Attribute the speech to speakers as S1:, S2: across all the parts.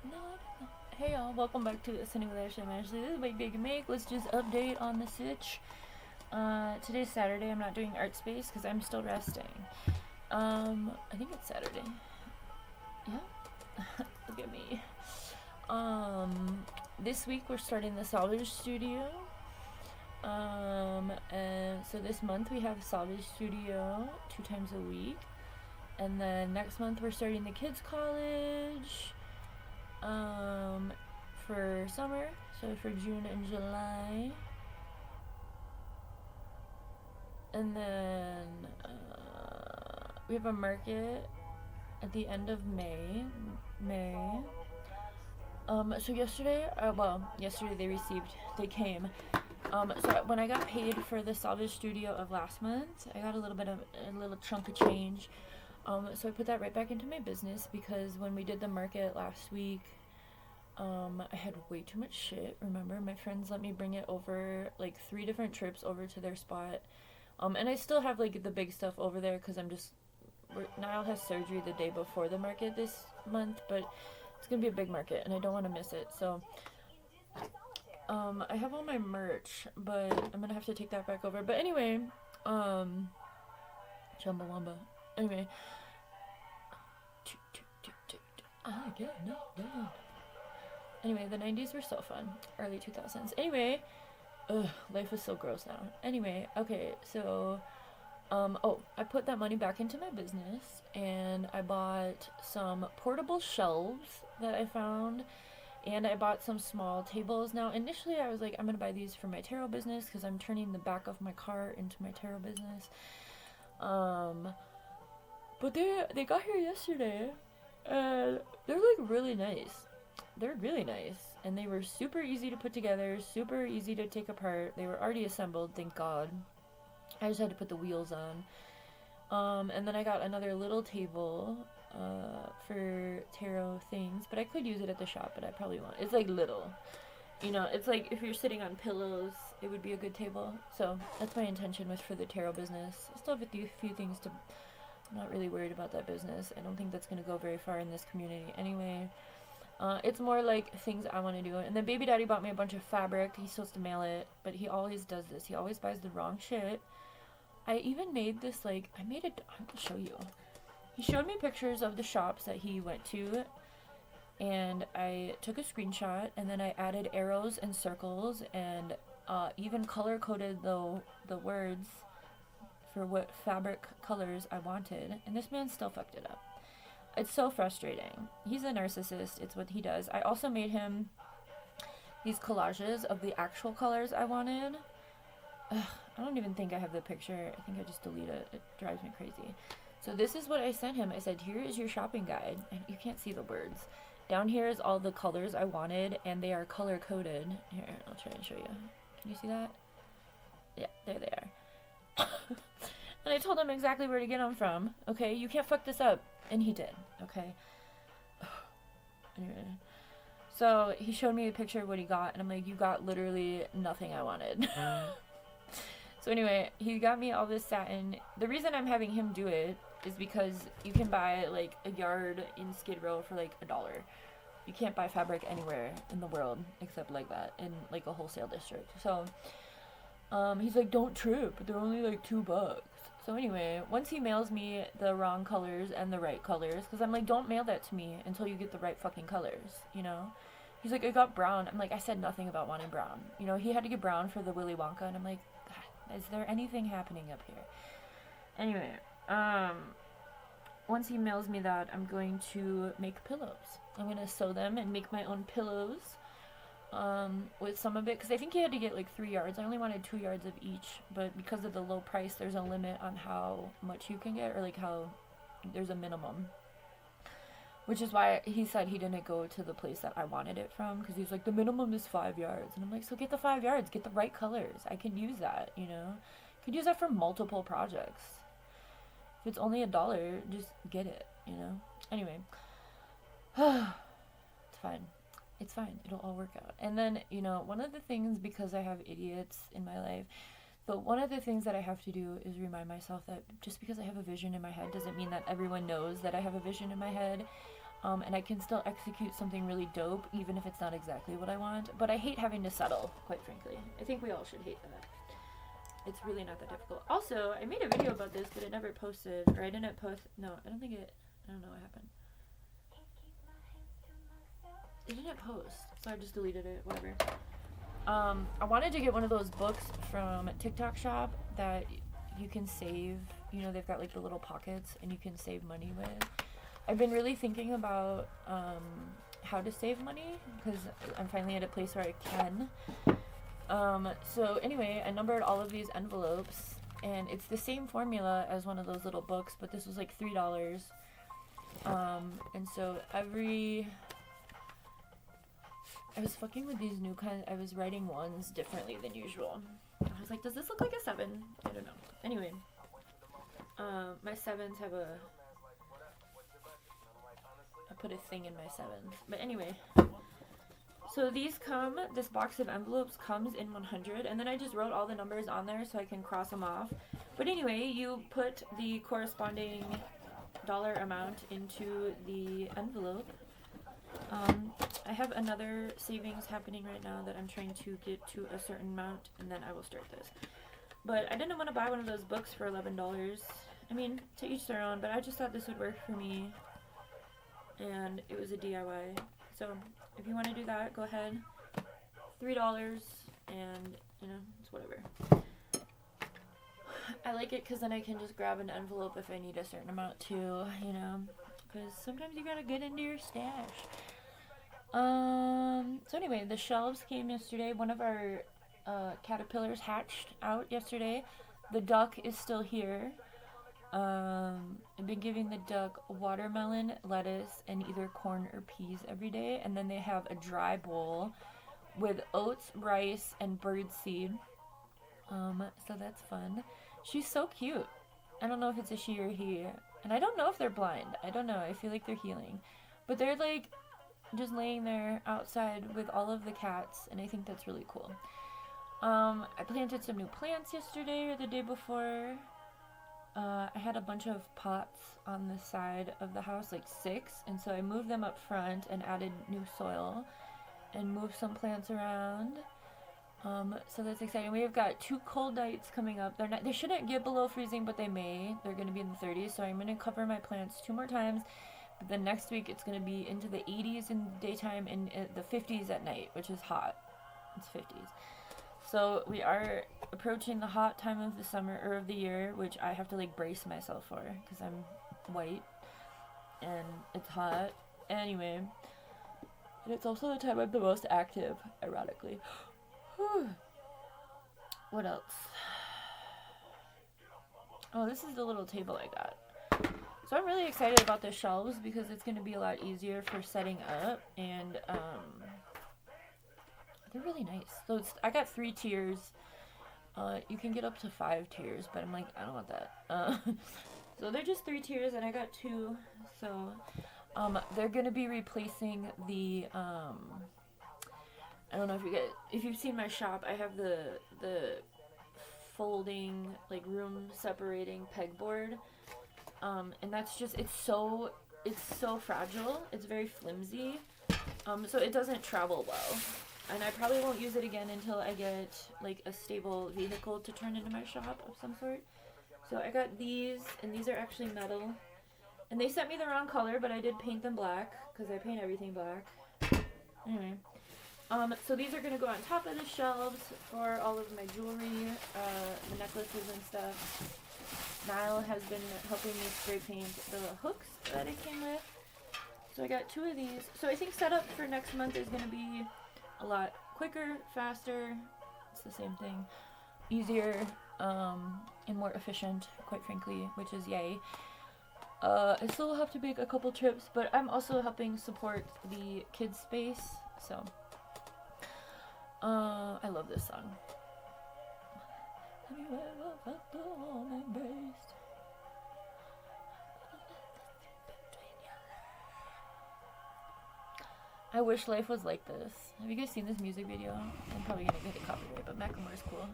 S1: No, I don't know. Hey y'all, welcome back to Listening with Ashley and Ashley. This is Big Big Make. Let's just update on the sitch. Today's Saturday. I'm not doing art space because I'm still resting. I think it's Saturday. Yeah. Look at me. This week we're starting the Salvage Studio. And so this month we have Salvage Studio 2 times a week. And then next month we're starting the kids' college. For summer, so for June and July. And then we have a market at the end of May. So yesterday, they came. So when I got paid for the Salvage Studio of last month, I got a little chunk of change. So I put that right back into my business because when we did the market last week, I had way too much shit. Remember, my friends let me bring it over like 3 different trips over to their spot. And I still have like the big stuff over there because Niall has surgery the day before the market this month, but it's gonna be a big market and I don't want to miss it. So I have all my merch, but I'm gonna have to take that back over. But anyway, Chumbawamba. Anyway, Anyway, the 90s were so fun. Early 2000s. Anyway, life is so gross now. Anyway, okay, so I put that money back into my business and I bought some portable shelves that I found and I bought some small tables. Now, initially I was like, I'm gonna buy these for my tarot business because I'm turning the back of my car into my tarot business. But they got here yesterday and they're like really nice. They're really nice and they were super easy to put together, super easy to take apart. They were already assembled, thank God. I just had to put the wheels on. And then I got another little table for tarot things, but I could use it at the shop, but I probably won't. It's like little. It's like if you're sitting on pillows, it would be a good table. So that's my intention for the tarot business. I still have a few things to. I'm not really worried about that business. I don't think that's going to go very far in this community anyway. It's more like things I want to do. And then baby daddy bought me a bunch of fabric. He's supposed to mail it, but he always does this. He always buys the wrong shit. I even made this, like, I will show you. He showed me pictures of the shops that he went to, and I took a screenshot, and then I added arrows and circles, and even color-coded the words for what fabric colors I wanted, and this man still fucked it up. It's so frustrating. He's a narcissist. It's what he does. I also made him these collages of the actual colors I wanted. Ugh, I don't even think I have the picture. I think I just delete it. It drives me crazy. So this is what I sent him. I said, here is your shopping guide. And you can't see the words. Down here is all the colors I wanted, and they are color coded. Here, I'll try and show you. Can you see that? Yeah, there they are. And I told him exactly where to get them from. Okay, you can't fuck this up. And he did. Okay. Anyway. So he showed me a picture of what he got, and I'm like, you got literally nothing I wanted. So anyway, he got me all this satin. The reason I'm having him do it is because you can buy like a yard in Skid Row for like $1. You can't buy fabric anywhere in the world except like that in like a wholesale district. So he's like, don't trip, they're only like $2. So anyway, once he mails me the wrong colors and the right colors, because I'm like, don't mail that to me until you get the right fucking colors, you know? He's like, I got brown. I'm like, I said nothing about wanting brown. You know, he had to get brown for the Willy Wonka, and I'm like, is there anything happening up here? Anyway, once he mails me that, I'm going to make pillows. I'm going to sew them and make my own pillows with some of it. Because I think he had to get like 3 yards. I only wanted 2 yards of each. But because of the low price, there's a limit on how much you can get. Or like how there's a minimum. Which is why he said he didn't go to the place that I wanted it from. Because he's like, the minimum is 5 yards. And I'm like, so get the 5 yards. Get the right colors. I can use that, you know. Could use that for multiple projects. If it's only $1, just get it, you know. Anyway, it's fine. It's fine. It'll all work out. And then, you know, one of the things, because I have idiots in my life, but one of the things that I have to do is remind myself that just because I have a vision in my head doesn't mean that everyone knows that I have a vision in my head. and I can still execute something really dope even if it's not exactly what I want. But I hate having to settle, quite frankly. I think we all should hate that. It's really not that difficult. Also, I made a video about this, but it never posted, or I didn't post. No, I don't know what happened. It didn't post, so I just deleted it, whatever. I wanted to get one of those books from TikTok Shop that you can save. You know, they've got like the little pockets and you can save money with. I've been really thinking about how to save money because I'm finally at a place where I can. So anyway, I numbered all of these envelopes and it's the same formula as one of those little books, but this was like $3. And so I was fucking with these new kinds. I was writing ones differently than usual. I was like, does this look like a 7? I don't know. Anyway, my 7s have I put a thing in my 7s. But anyway, so this box of envelopes comes in 100, and then I just wrote all the numbers on there so I can cross them off. But anyway, you put the corresponding dollar amount into the envelope. I have another savings happening right now that I'm trying to get to a certain amount, and then I will start this. But I didn't want to buy one of those books for $11. I mean, to each their own, but I just thought this would work for me, and it was a DIY. So if you want to do that, go ahead. $3, and you know, it's whatever. I like it because then I can just grab an envelope if I need a certain amount too, you know, because sometimes you gotta get into your stash. So anyway, the shelves came yesterday. One of our caterpillars hatched out yesterday. The duck is still here. I've been giving the duck watermelon, lettuce, and either corn or peas every day. And then they have a dry bowl with oats, rice, and birdseed. So that's fun. She's so cute. I don't know if it's a she or he. And I don't know if they're blind. I don't know. I feel like they're healing. But they're like just laying there outside with all of the cats, and I think that's really cool. I planted some new plants yesterday or the day before. I had a bunch of pots on the side of the house, like 6, and so I moved them up front and added new soil and moved some plants around. So that's exciting. We've got 2 cold nights coming up. They shouldn't get below freezing, but they may. They're going to be in the 30s, so I'm going to cover my plants 2 more times. But then next week it's going to be into the 80s in the daytime and the 50s at night, which is hot. It's 50s. So we are approaching the hot time of the summer or of the year, which I have to like brace myself for because I'm white and it's hot. Anyway, and it's also the time I'm the most active, ironically. What else? Oh, this is the little table I got. So I'm really excited about the shelves because it's going to be a lot easier for setting up, and they're really nice. So I got 3 tiers. You can get up to 5 tiers, but I'm like, I don't want that. So they're just 3 tiers, and I got 2. So they're going to be replacing the I don't know if you've seen my shop. I have the folding, like room separating pegboard, and that's just it's so fragile. It's very flimsy, so it doesn't travel well, and I probably won't use it again until I get like a stable vehicle to turn into my shop of some sort. So I got these, and these are actually metal, and they sent me the wrong color, but I did paint them black because I paint everything black. Anyway. So these are going to go on top of the shelves for all of my jewelry, the necklaces and stuff. Niall has been helping me spray paint the hooks that it came with. So I got 2 of these. So I think setup for next month is going to be a lot quicker, faster. It's the same thing. Easier, and more efficient, quite frankly, which is yay. I still have to make a couple trips, but I'm also helping support the kids space, so... I love this song. I wish life was like this. Have you guys seen this music video? I'm probably gonna get a copyright, but Macklemore's cool.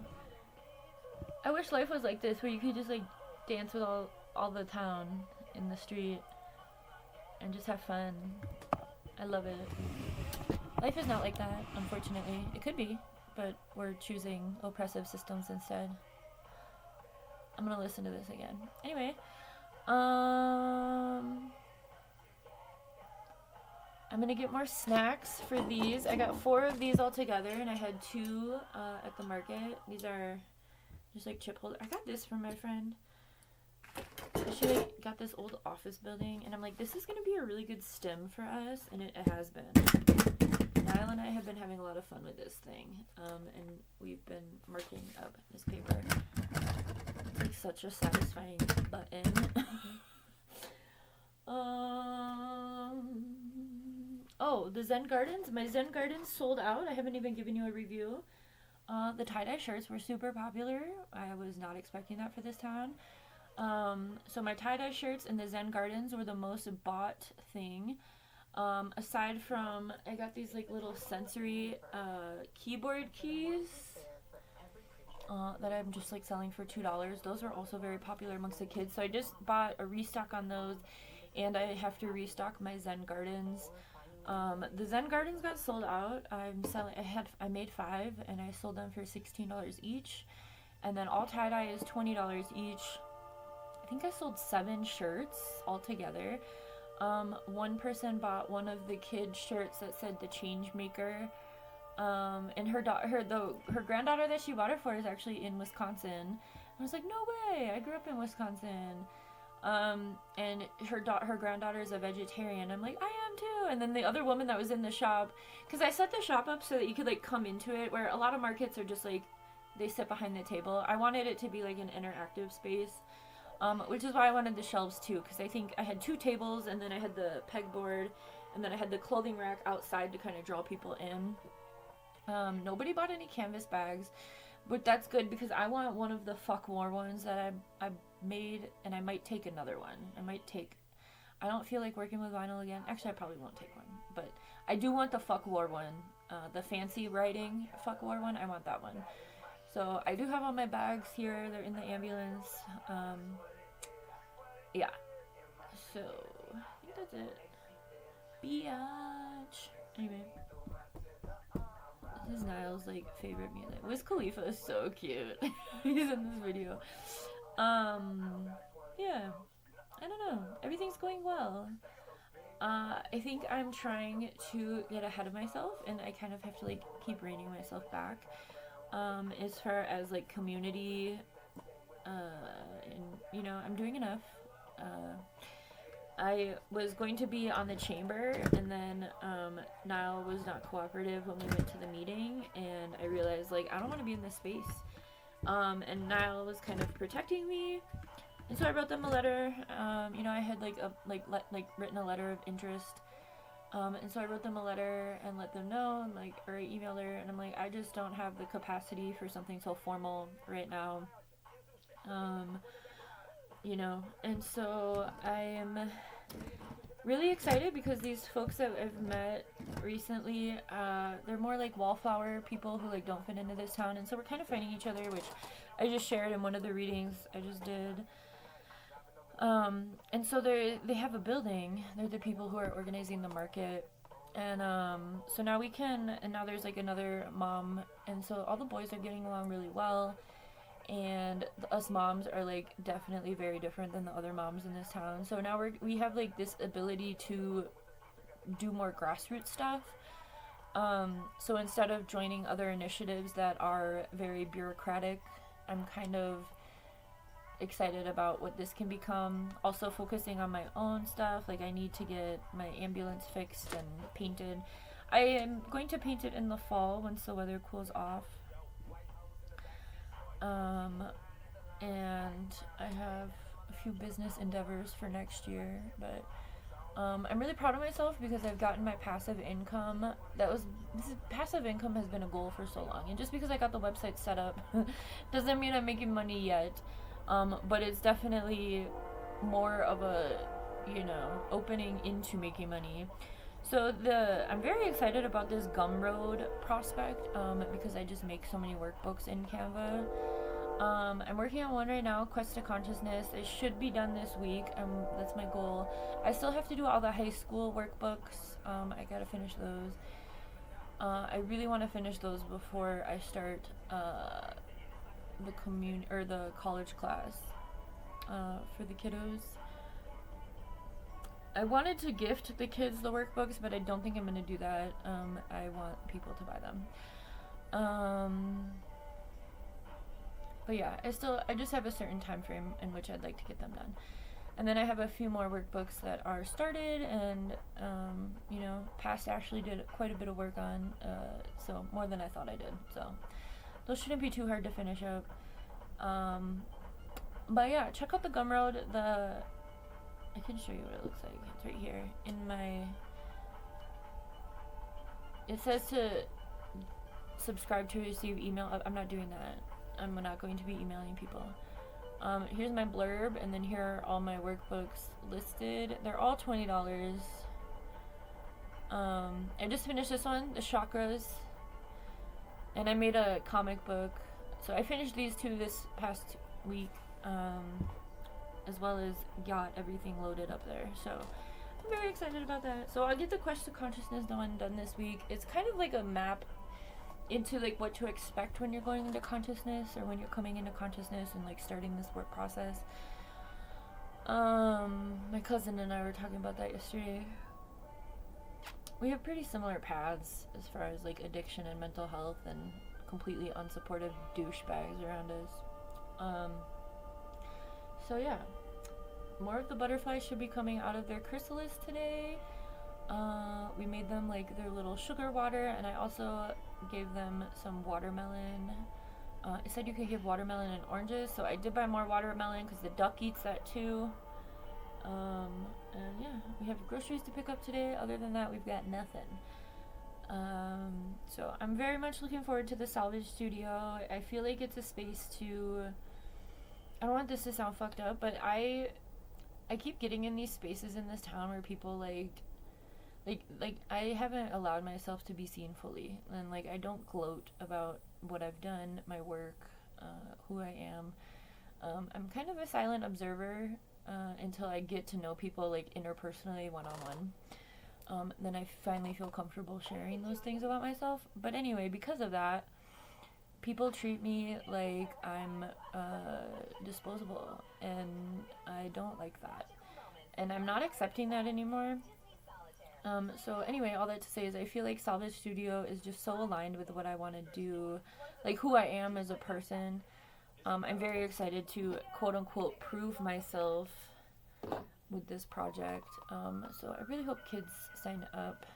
S1: I wish life was like this, where you could just like dance with all the town in the street. and just have fun. I love it. Life is not like that, unfortunately. It could be, but we're choosing oppressive systems instead. I'm gonna listen to this again. Anyway, I'm gonna get more snacks for these. I got 4 of these all together, and I had 2 at the market. These are just like chip holders. I got this from my friend. She like got this old office building, and I'm like, this is gonna be a really good stem for us, and it has been. Niall and I have been having a lot of fun with this thing, and we've been marking up this paper. It's like such a satisfying button. Oh, the Zen Gardens. My Zen Gardens sold out. I haven't even given you a review. The tie-dye shirts were super popular. I was not expecting that for this town. So my tie-dye shirts in the Zen Gardens were the most bought thing. Aside from, I got these like little sensory keyboard keys that I'm just like selling for $2. Those are also very popular amongst the kids. So I just bought a restock on those, and I have to restock my Zen Gardens. The Zen Gardens got sold out. I made 5, and I sold them for $16 each. And then all tie-dye is $20 each. I think I sold 7 shirts altogether. One person bought one of the kids' shirts that said the change maker. And her granddaughter that she bought it for is actually in Wisconsin. I was like, no way, I grew up in Wisconsin. And her granddaughter is a vegetarian. I'm like, I am too. And then the other woman that was in the shop, because I set the shop up so that you could like come into it, where a lot of markets are just like, they sit behind the table. I wanted it to be like an interactive space. Which is why I wanted the shelves too, because I think I had 2 tables, and then I had the pegboard, and then I had the clothing rack outside to kind of draw people in. Nobody bought any canvas bags, but that's good because I want one of the fuck war ones that I made, and I might take another one. I don't feel like working with vinyl again. Actually, I probably won't take one, but I do want the fuck war one, the fancy writing fuck war one. I want that one. So I do have all my bags here. They're in the ambulance. Yeah. So I think that's it. Biatch. Anyway, this is Niall's like favorite music. Wiz Khalifa is so cute. He's in this video. Yeah. I don't know. Everything's going well. I think I'm trying to get ahead of myself, and I kind of have to like keep reining myself back. As far as like community, and I'm doing enough. I was going to be on the chamber, and then Niall was not cooperative when we went to the meeting, and I realized like I don't want to be in this space. And Niall was kind of protecting me, and so I wrote them a letter. I had written a letter of interest. And so I wrote them a letter and let them know, and or I emailed her, and I'm like, I just don't have the capacity for something so formal right now. And so I am really excited because these folks that I've met recently, they're more like wallflower people who like don't fit into this town, and so we're kind of fighting each other, which I just shared in one of the readings I just did. And so they have a building. They're the people who are organizing the market. And so now now there's like another mom. And so all the boys are getting along really well. And us moms are like definitely very different than the other moms in this town. So now we have like this ability to do more grassroots stuff. So instead of joining other initiatives that are very bureaucratic, I'm kind of excited about what this can become. Also focusing on my own stuff. Like I need to get my ambulance fixed and painted. I am going to paint it in the fall once the weather cools off. And I have a few business endeavors for next year, but I'm really proud of myself because I've gotten my passive income. Passive income has been a goal for so long, and just because I got the website set up doesn't mean I'm making money yet. But it's definitely more of a, opening into making money. So I'm very excited about this Gumroad prospect, because I just make so many workbooks in Canva. I'm working on one right now, Quest to Consciousness. It should be done this week. That's my goal. I still have to do all the high school workbooks. I gotta finish those. I really want to finish those before I start the college class for the kiddos. I wanted to gift the kids the workbooks, but I don't think I'm gonna do that. I want people to buy them. But yeah, I just have a certain time frame in which I'd like to get them done. And then I have a few more workbooks that are started, and past Ashley did quite a bit of work on, so more than I thought I did. So those shouldn't be too hard to finish up. But yeah, check out the Gumroad. I can show you what it looks like. It's right here in my. It says to subscribe to receive email. I'm not doing that. I'm not going to be emailing people. Here's my blurb, and then here are all my workbooks listed. They're all $20. I just finished this one, the chakras, and I made a comic book. So I finished these two this past week, as well as got everything loaded up there. So I'm very excited about that. So I'll get the Quest to Consciousness done this week. It's kind of like a map into like what to expect when you're going into consciousness, or when you're coming into consciousness and like starting this work process. My cousin and I were talking about that yesterday. We have pretty similar paths as far as like addiction and mental health, and completely unsupportive douchebags around us. So yeah, more of the butterflies should be coming out of their chrysalis today. We made them like their little sugar water, and I also gave them some watermelon. It said you could give watermelon and oranges, so I did buy more watermelon because the duck eats that too. And yeah, we have groceries to pick up today. Other than that, we've got nothing. So I'm very much looking forward to the Salvage Studio. I feel like it's a space to. I don't want this to sound fucked up, but I keep getting in these spaces in this town where people like I haven't allowed myself to be seen fully, and like I don't gloat about what I've done, my work, who I am. I'm kind of a silent observer until I get to know people like interpersonally, one-on-one. Then I finally feel comfortable sharing those things about myself. But anyway, because of that, people treat me like I'm disposable, and I don't like that, and I'm not accepting that anymore. So anyway, all that to say is I feel like Salvage Studio is just so aligned with what I want to do, like who I am as a person. I'm very excited to quote unquote prove myself with this project. So I really hope kids sign up.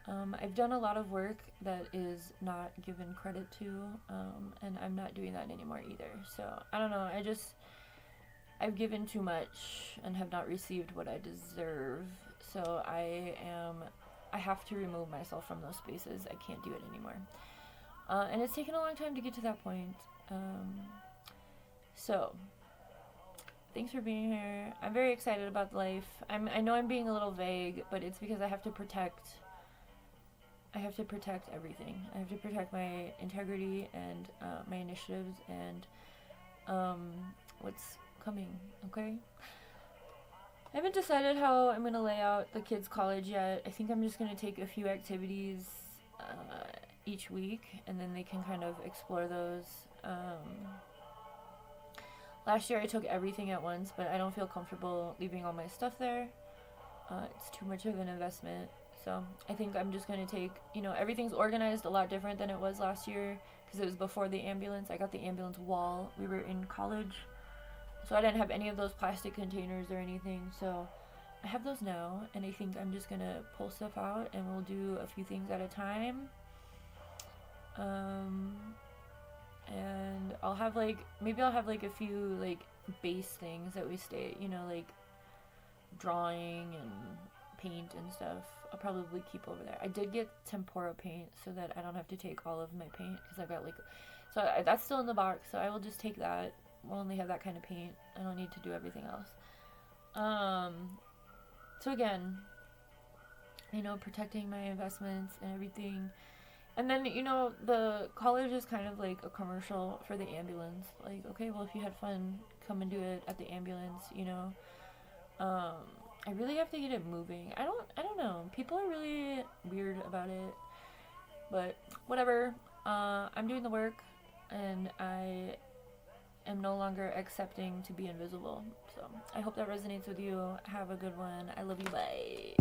S1: I've done a lot of work that is not given credit to, and I'm not doing that anymore either. So I don't know, I've given too much and have not received what I deserve. So I have to remove myself from those spaces. I can't do it anymore. And it's taken a long time to get to that point. So thanks for being here. I'm very excited about life. I know I'm being a little vague, but it's because I have to protect everything. I have to protect my integrity and my initiatives and what's coming, okay? I haven't decided how I'm going to lay out the kids' college yet. I think I'm just going to take a few activities each week, and then they can kind of explore those. Last year I took everything at once, but I don't feel comfortable leaving all my stuff there. It's too much of an investment. So I think I'm just going to take, everything's organized a lot different than it was last year because it was before the ambulance. I got the ambulance wall. We were in college. So I didn't have any of those plastic containers or anything, so I have those now, and I think I'm just gonna pull stuff out, and we'll do a few things at a time. And I'll have maybe I'll have a few base things that we stay, like drawing and paint and stuff. I'll probably keep over there. I did get tempera paint so that I don't have to take all of my paint, because I've got that's still in the box, so I will just take that. We'll only have that kind of paint. I don't need to do everything else. So again, protecting my investments and everything. And then, you know, the college is kind of like a commercial for the ambulance. Like, okay, well, if you had fun, come and do it at the ambulance, you know. Um, I really have to get it moving. I don't know. People are really weird about it, but whatever. I'm doing the work, and I am no longer accepting to be invisible. So I hope that resonates with you. Have a good one. I love you. Bye.